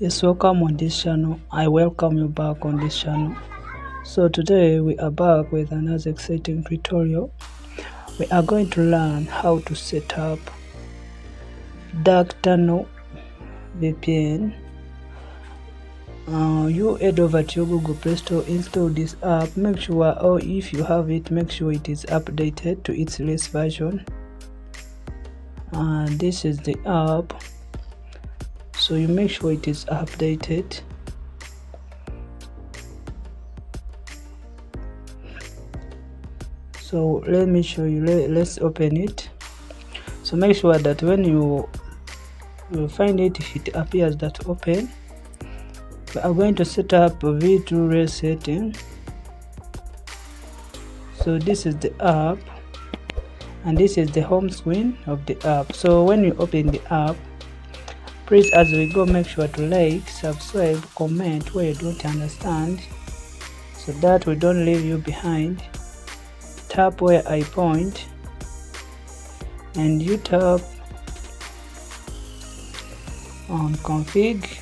Yes, welcome on this channel. I welcome you back on this channel. So today we are back with another exciting tutorial. We are going to learn how to set up dark tunnel VPN. You head over to your Google Play Store, install this app, make sure, or if you have it, make sure it is updated to its latest version. This is the app, so you make sure it is updated. So let me show you. Let's open it. So make sure that when you find it, if it appears that open, we are going to set up a V2ray setting. So this is the app and this is the home screen of the app. So when you open the app, please, as we go, make sure to like, subscribe, comment where you don't understand so that we don't leave you behind. Tap where I point and you tap on config,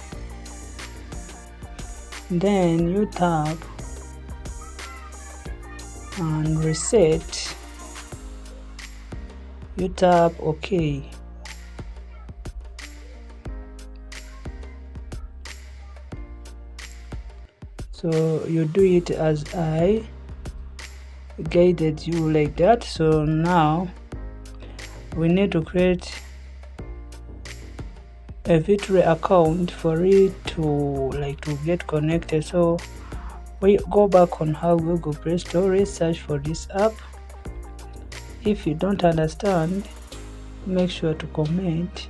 then you tap on reset, you tap OK. So you do it as I guided you like that. So now we need to create a V2ray account for it to get connected. So we go back on our Google Play Store, search for this app. If you don't understand, make sure to comment.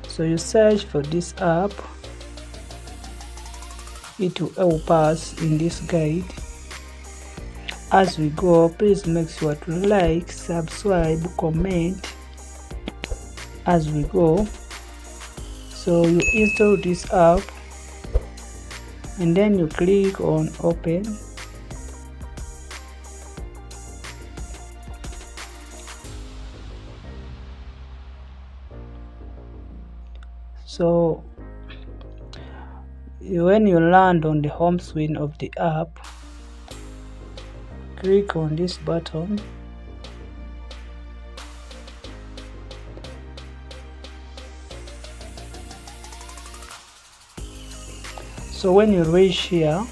So you search for this app, it will help us in this guide. As we go, please make sure to like, subscribe, comment as we go. So you install this app and then you click on open. So when you land on the home screen of the app, click on this button. So when you reach here,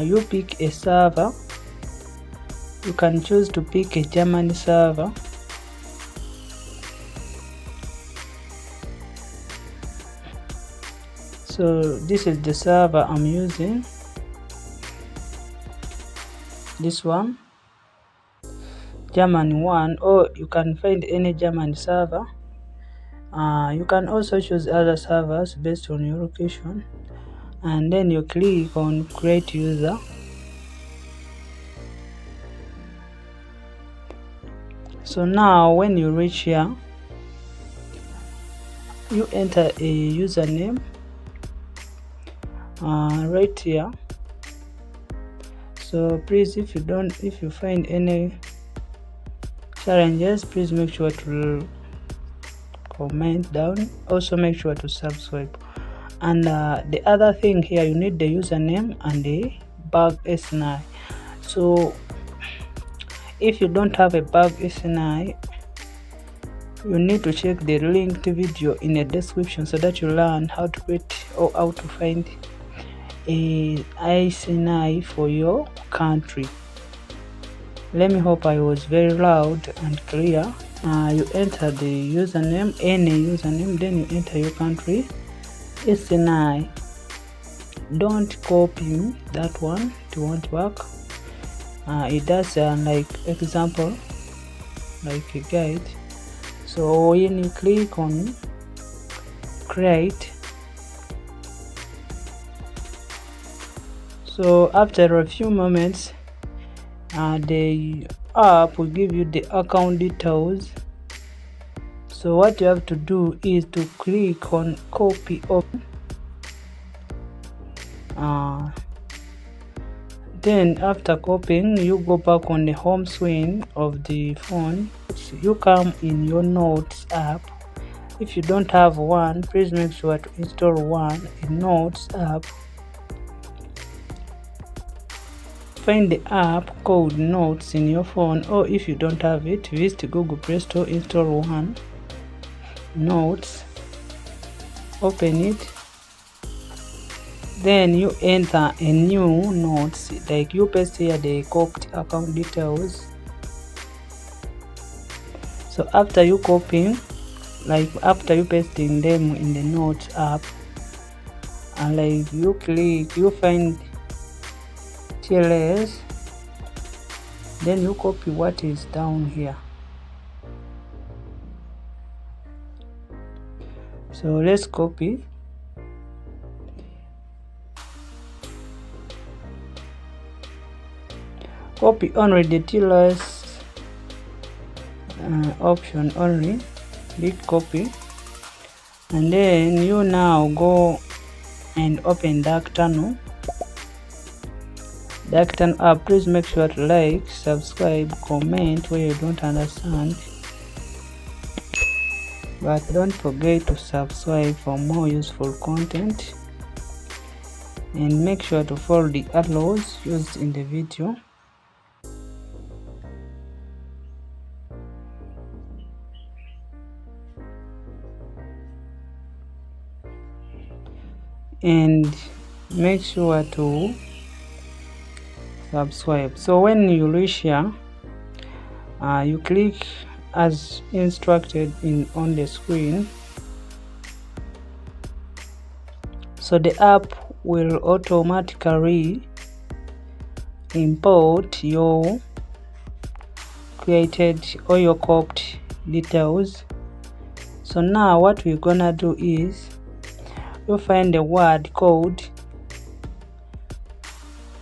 you pick a server. You can choose to pick a German server. So this is the server I'm using, this one, German one, or you can find any German server. You can also choose other servers based on your location, and then you click on create user. So now when you reach here, you enter a username right here. So please, if you find any challenges, please make sure to comment down. Also make sure to subscribe. And the other thing here, you need the username and the bug SNI. So if you don't have a bug SNI, you need to check the linked video in the description so that you learn how to create or how to find a SNI for your country. Let me hope I was very loud and clear. You enter the username, any username, then you enter your country SNI. Don't copy that one, it won't work. It does like example, like a guide. So when you click on create, so after a few moments, the app will give you the account details. So what you have to do is to click on copy open, Then after copying, you go back on the home screen of the phone. You come in your Notes app. If you don't have one, please make sure to install one in Notes app. Find the app called Notes in your phone, or if you don't have it, visit Google Play Store, install one, Notes, open it. Then you enter a new Notes, like you paste here the copied account details. So after you copying, like after you pasting them in the Notes app, and like you click, you find TLS, then you copy what is down here. So let's copy. Copy only the TLS option only. Click copy, and then you now go and open Darktunnel. Darktunnel app. Please make sure to like, subscribe, comment where you don't understand, but don't forget to subscribe for more useful content, and make sure to follow the arrows used in the video. And make sure to subscribe. So when you reach here, you click as instructed on the screen. So the app will automatically import your created or your copied details. So now what we're gonna do is you find the word called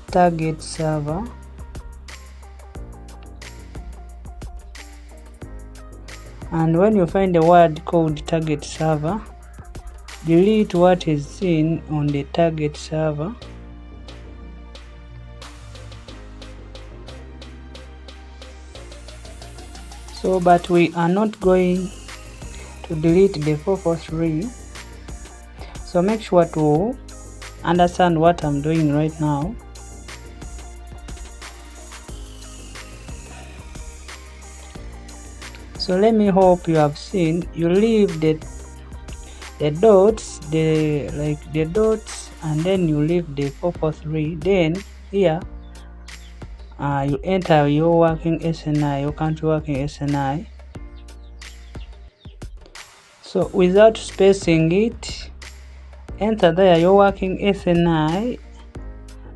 target server, and when you find the word called target server, delete what is seen on the target server. So but we are not going to delete the V2ray, so make sure to understand what I'm doing right now. So let me hope you have seen. You leave the dots, the dots, and then you leave the V2ray. Then here you enter your working SNI, your country working SNI. So without spacing it, enter there your working SNI.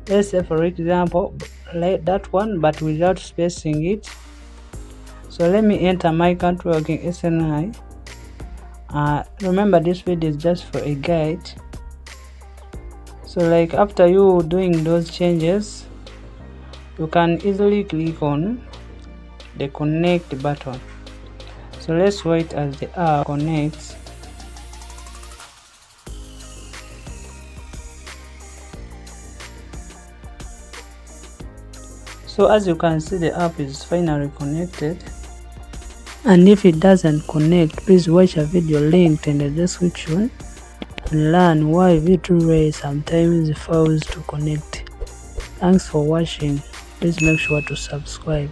Let's say for example like that one, but without spacing it. So let me enter my country working SNI. Remember this video is just for a guide. So like after you doing those changes, you can easily click on the connect button. So let's wait as the app connects. So as you can see, the app is finally connected. And if it doesn't connect, please watch a video linked in the description and learn why V2ray sometimes fails to connect. Thanks for watching. Please make sure to subscribe.